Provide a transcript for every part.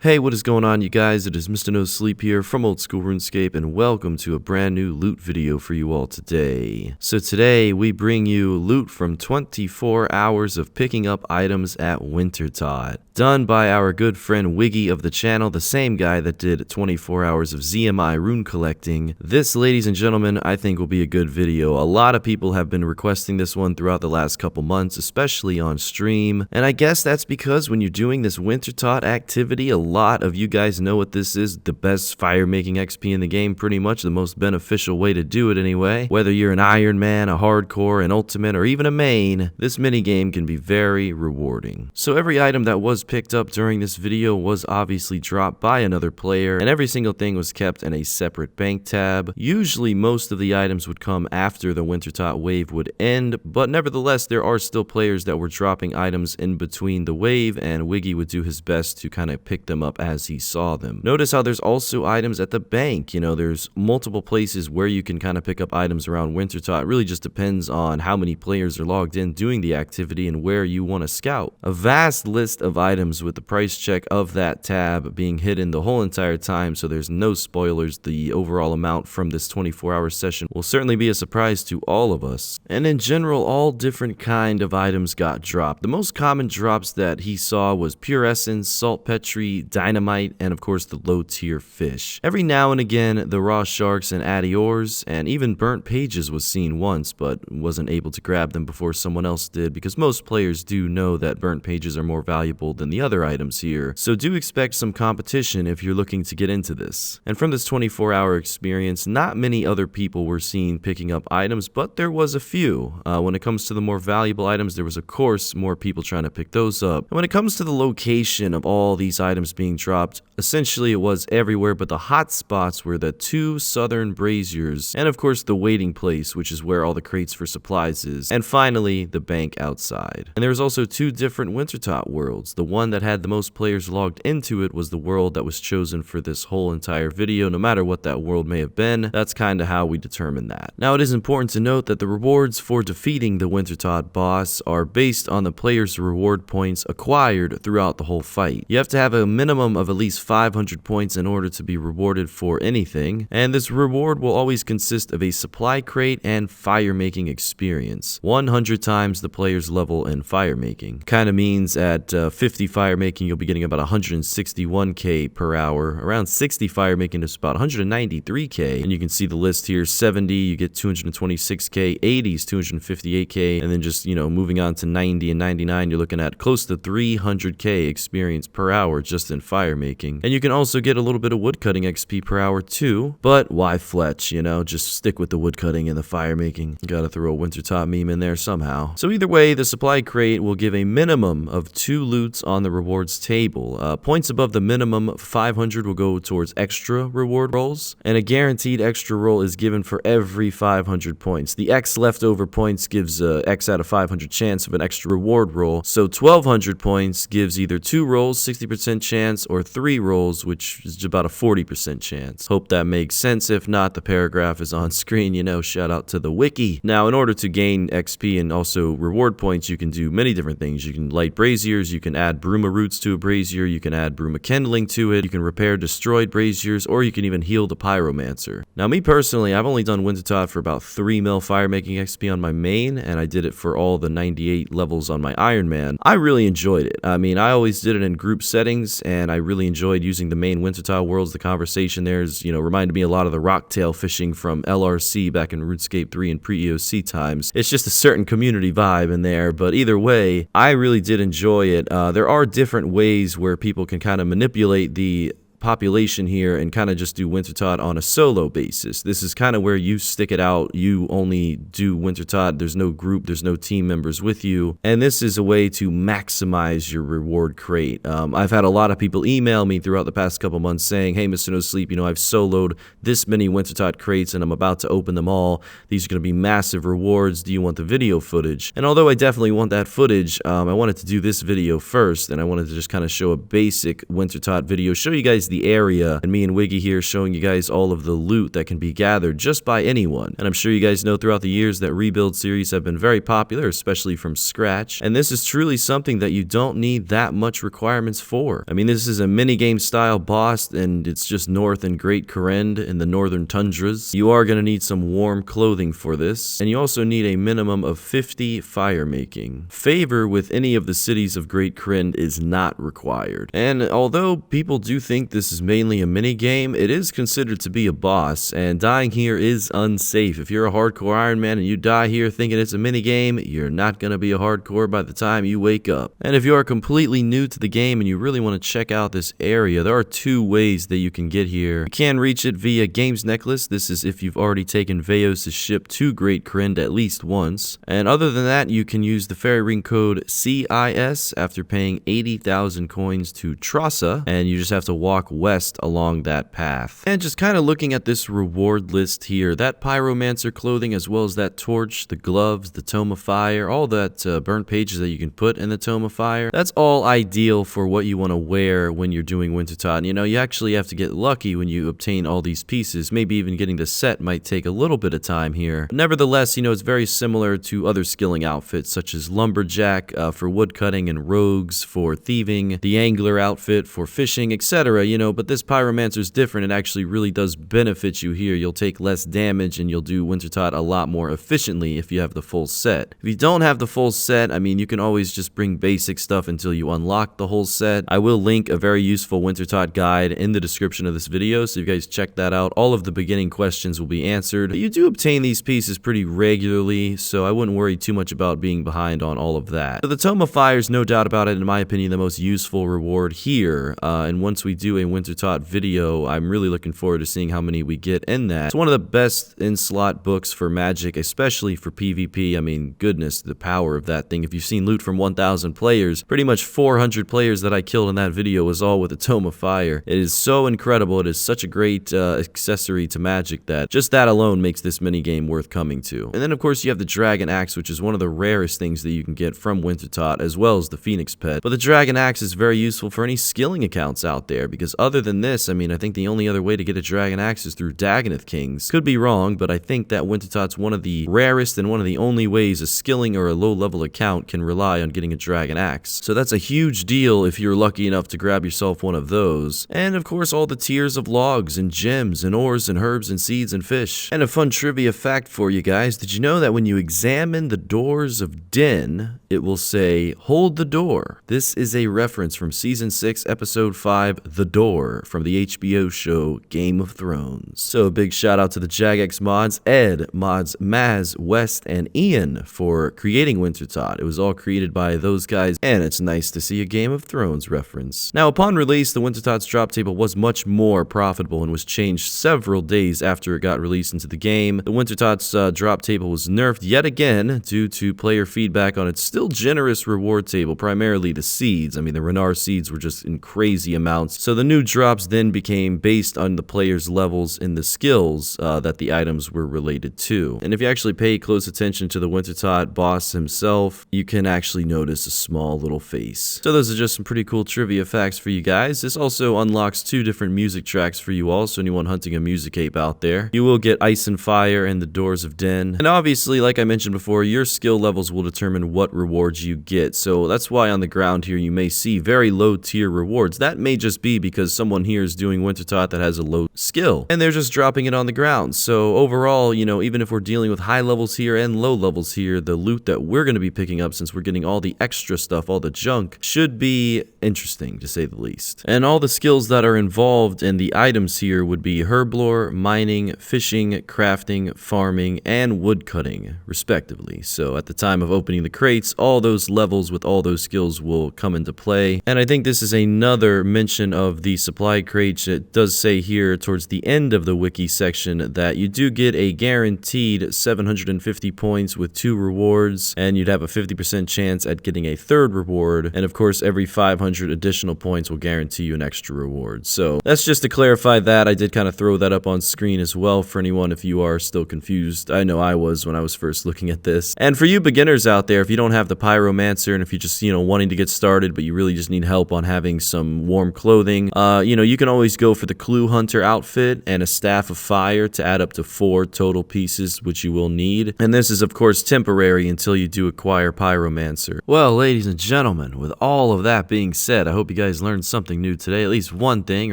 Hey, what is going on, you guys? It is Mr. No Sleep here from Old School RuneScape, and welcome to a brand new loot video for you all today. So today, we bring you loot from 24 hours of picking up items at Wintertodt, done by our good friend Wiggy of the channel, the same guy that did 24 hours of ZMI rune collecting. This, ladies and gentlemen, I think will be a good video. A lot of people have been requesting this one throughout the last couple months, especially on stream, and I guess that's because when you're doing this Wintertodt activity, a lot of you guys know what this is, the best fire making XP in the game, pretty much the most beneficial way to do it anyway. Whether you're an Iron Man, a hardcore, an ultimate, or even a main, this minigame can be very rewarding. So every item that was picked up during this video was obviously dropped by another player, and every single thing was kept in a separate bank tab. Usually most of the items would come after the Wintertodt wave would end, but nevertheless there are still players that were dropping items in between the wave, and Wiggy would do his best to kind of pick them up as he saw them. Notice how there's also items at the bank. You know, there's multiple places where you can kind of pick up items around Wintertodt. It really just depends on how many players are logged in doing the activity and where you want to scout. A vast list of items with the price check of that tab being hidden the whole entire time, so there's no spoilers. The overall amount from this 24-hour session will certainly be a surprise to all of us. And in general, all different kind of items got dropped. The most common drops that he saw was pure essence, saltpetre, dynamite, and of course the low tier fish. Every now and again the raw sharks and addiors, and even burnt pages was seen once, but wasn't able to grab them before someone else did, because most players do know that burnt pages are more valuable than the other items here, so do expect some competition if you're looking to get into this. And from this 24-hour experience, not many other people were seen picking up items, but there was a few. When it comes to the more valuable items, there was of course more people trying to pick those up. And when it comes to the location of all these items being dropped, essentially it was everywhere, but the hot spots were the two southern braziers, and of course the waiting place, which is where all the crates for supplies is, and finally the bank outside. And there was also two different Wintertodt worlds. The one that had the most players logged into it was the world that was chosen for this whole entire video, no matter what that world may have been. That's kind of how we determine that. Now, it is important to note that the rewards for defeating the Wintertodt boss are based on the player's reward points acquired throughout the whole fight. You have to have a minimum of at least 500 points in order to be rewarded for anything, and this reward will always consist of a supply crate and fire making experience, 100 times the player's level in fire making. Kind of means at 50 fire making you'll be getting about 161k per hour, around 60 fire making is about 193k, and you can see the list here. 70 you get 226k, 80 is 258k, and then just, you know, moving on to 90 and 99 you're looking at close to 300k experience per hour just in fire making. And you can also get a little bit of woodcutting XP per hour too, but why fletch, you know, just stick with the woodcutting and the fire making. Gotta throw a Wintertodt meme in there somehow. So either way, the supply crate will give a minimum of 2 loots on the rewards table. Points above the minimum 500 will go towards extra reward rolls, and a guaranteed extra roll is given for every 500 points. The X leftover points gives a X out of 500 chance of an extra reward roll, so 1200 points gives either 2 rolls, 60% chance, or 3 rolls, which is about a 40% chance. Hope that makes sense. If not, the paragraph is on screen, you know, shout out to the wiki. Now, in order to gain XP and also reward points, you can do many different things. You can light braziers, you can add bruma roots to a brazier, you can add bruma kindling to it, you can repair destroyed braziers, or you can even heal the pyromancer. Now, me personally, I've only done Wintertodt for about 3 mil fire making XP on my main, and I did it for all the 98 levels on my Iron Man. I really enjoyed it. I mean, I always did it in group settings, and I really enjoyed using the main Wintertodt worlds. The conversation there is, you know, reminded me a lot of the rocktail fishing from LRC back in RuneScape 3 and pre-EOC times. It's just a certain community vibe in there, but either way, I really did enjoy it. There are different ways where people can kind of manipulate the population here and kind of just do Wintertodt on a solo basis. This is kind of where you stick it out. You only do Wintertodt. There's no group, there's no team members with you, and this is a way to maximize your reward crate. I've had a lot of people email me throughout the past couple months saying, hey, Mr. No Sleep, you know, I've soloed this many Wintertodt crates and I'm about to open them all. These are going to be massive rewards. Do you want the video footage? And although I definitely want that footage, I wanted to do this video first, and I wanted to just kind of show a basic Wintertodt video, show you guys the area, and me and Wiggy here showing you guys all of the loot that can be gathered just by anyone. And I'm sure you guys know throughout the years that rebuild series have been very popular, especially from scratch, and this is truly something that you don't need that much requirements for. I mean, this is a minigame style boss, and it's just north in Great Corrend in the northern tundras. You are going to need some warm clothing for this, and you also need a minimum of 50 fire making. Favor with any of the cities of Great Corrend is not required. And although people do think this is mainly a minigame, it is considered to be a boss, and dying here is unsafe. If you're a hardcore Iron Man and you die here thinking it's a minigame, you're not going to be a hardcore by the time you wake up. And if you are completely new to the game and you really want to check out this area, there are two ways that you can get here. You can reach it via Games Necklace. This is if you've already taken Veos' ship to Great Corrend at least once. And other than that, you can use the fairy ring code CIS after paying 80,000 coins to Trassa, and you just have to walk west along that path. And just kind of looking at this reward list here, that pyromancer clothing as well as that torch, the gloves, the tome of fire, all that burnt pages that you can put in the tome of fire, that's all ideal for what you want to wear when you're doing Wintertodt. You know, you actually have to get lucky when you obtain all these pieces. Maybe even getting the set might take a little bit of time here. Nevertheless, you know, it's very similar to other skilling outfits such as lumberjack for woodcutting and rogues for thieving, the angler outfit for fishing, etc. You know, but this pyromancer is different. It actually really does benefit you here. You'll take less damage and you'll do Wintertodt a lot more efficiently if you have the full set. If you don't have the full set, I mean, you can always just bring basic stuff until you unlock the whole set. I will link a very useful Wintertodt guide in the description of this video, so if you guys check that out, all of the beginning questions will be answered. But you do obtain these pieces pretty regularly, so I wouldn't worry too much about being behind on all of that. So the Tome of Fire is no doubt about it, in my opinion, the most useful reward here, and once we do a Wintertodt video, I'm really looking forward to seeing how many we get in that. It's one of the best in-slot books for Magic, especially for PvP. I mean, goodness, the power of that thing. If you've seen loot from 1,000 players, pretty much 400 players that I killed in that video was all with the Tome of Fire. It is so incredible. It is such a great accessory to Magic that just that alone makes this minigame worth coming to. And then, of course, you have the Dragon Axe, which is one of the rarest things that you can get from Wintertodt, as well as the Phoenix Pet. But the Dragon Axe is very useful for any skilling accounts out there, because other than this, I mean, I think the only other way to get a Dragon Axe is through Dagonoth Kings. Could be wrong, but I think that Wintertot's one of the rarest and one of the only ways a skilling or a low-level account can rely on getting a Dragon Axe. So that's a huge deal if you're lucky enough to grab yourself one of those. And of course, all the tiers of logs and gems and ores and herbs and seeds and fish. And a fun trivia fact for you guys, did you know that when you examine the doors of Den, it will say, "Hold the door"? This is a reference from Season 6, Episode 5, The Door, from the HBO show Game of Thrones. So a big shout out to the Jagex mods, Ed, mods Maz, West, and Ian for creating Wintertodt. It was all created by those guys, and it's nice to see a Game of Thrones reference. Now, upon release, the Wintertodt drop table was much more profitable and was changed several days after it got released into the game. The Wintertodt drop table was nerfed yet again due to player feedback on its still generous reward table, primarily the seeds. I mean, the Renard seeds were just in crazy amounts. So the new drops then became based on the player's levels in the skills that the items were related to. And if you actually pay close attention to the Wintertodt boss himself, you can actually notice a small little face. So those are just some pretty cool trivia facts for you guys. This also unlocks 2 different music tracks for you all, so anyone hunting a music ape out there. You will get Ice and Fire and the Doors of Den. And obviously, like I mentioned before, your skill levels will determine what rewards you get. So that's why on the ground here you may see very low tier rewards. That may just be because someone here is doing Wintertodt that has a low skill, and they're just dropping it on the ground. So overall, you know, even if we're dealing with high levels here and low levels here, the loot that we're going to be picking up, since we're getting all the extra stuff, all the junk, should be interesting to say the least. And all the skills that are involved in the items here would be herblore, mining, fishing, crafting, farming, and woodcutting, respectively. So at the time of opening the crates, all those levels with all those skills will come into play. And I think this is another mention of the supply crates. It does say here towards the end of the wiki section that you do get a guaranteed 750 points with 2 rewards, and you'd have a 50% chance at getting a 3rd reward. And of course, every 500 additional points will guarantee you an extra reward. So that's just to clarify that. I did kind of throw that up on screen as well for anyone if you are still confused. I know I was when I was first looking at this. And for you beginners out there, if you don't have the pyromancer and if you just, you know, wanting to get started but you really just need help on having some warm clothing, You can always go for the Clue Hunter outfit and a Staff of Fire to add up to 4 total pieces, which you will need. And this is, of course, temporary until you do acquire Pyromancer. Well, ladies and gentlemen, with all of that being said, I hope you guys learned something new today. At least one thing,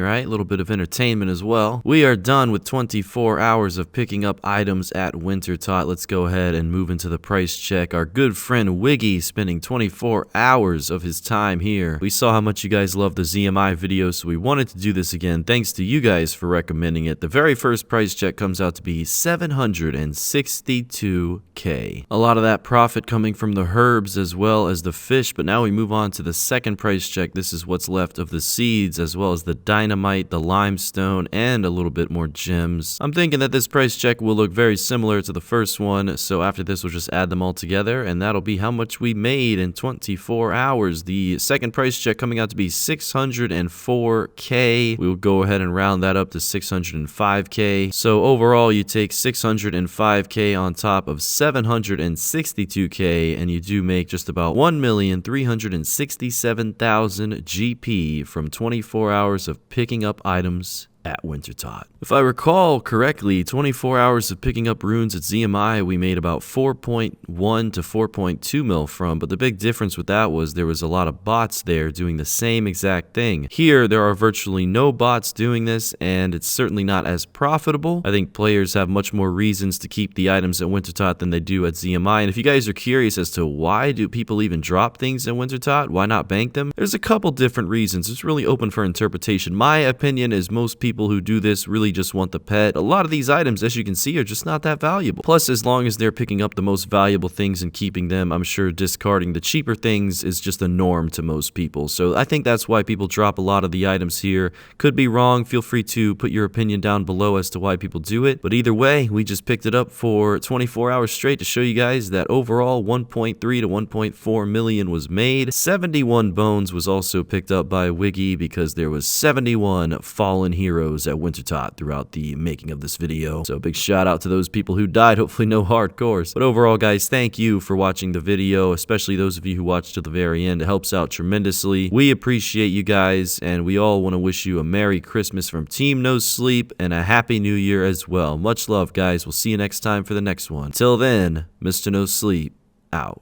right? A little bit of entertainment as well. We are done with 24 hours of picking up items at Wintertodt. Let's go ahead and move into the price check. Our good friend Wiggy spending 24 hours of his time here. We saw how much you guys love the ZMI video, so we wanted to do this again. Thanks to you guys for recommending it. The very first price check comes out to be $762K. A lot of that profit coming from the herbs as well as the fish, but now we move on to the second price check. This is what's left of the seeds as well as the dynamite, the limestone, and a little bit more gems. I'm thinking that this price check will look very similar to the first one, so after this we'll just add them all together and that'll be how much we made in 24 hours. The second price check coming out to be $604K. We will go ahead and round that up to $605K. So overall you take $605K on top of $762K and you do make just about 1,367,000 GP from 24 hours of picking up items at Wintertodt. If I recall correctly, 24 hours of picking up runes at ZMI we made about 4.1 to 4.2 mil from, but the big difference with that was there was a lot of bots there doing the same exact thing. Here there are virtually no bots doing this and it's certainly not as profitable. I think players have much more reasons to keep the items at Wintertodt than they do at ZMI, and if you guys are curious as to why do people even drop things at Wintertodt, why not bank them, there's a couple different reasons. It's really open for interpretation. My opinion is most people who do this really just want the pet. A lot of these items, as you can see, are just not that valuable. Plus, as long as they're picking up the most valuable things and keeping them, I'm sure discarding the cheaper things is just a norm to most people. So I think that's why people drop a lot of the items here. Could be wrong. Feel free to put your opinion down below as to why people do it. But either way, we just picked it up for 24 hours straight to show you guys that overall 1.3 to 1.4 million was made. 71 bones was also picked up by Wiggy because there was 71 fallen heroes at Wintertodt throughout the making of this video. So big shout out to those people who died, hopefully no hardcores. But overall guys, thank you for watching the video, especially those of you who watched to the very end. It helps out tremendously. We appreciate you guys and we all want to wish you a Merry Christmas from Team No Sleep and a Happy New Year as well. Much love guys. We'll see you next time for the next one. Till then, Mr. No Sleep out.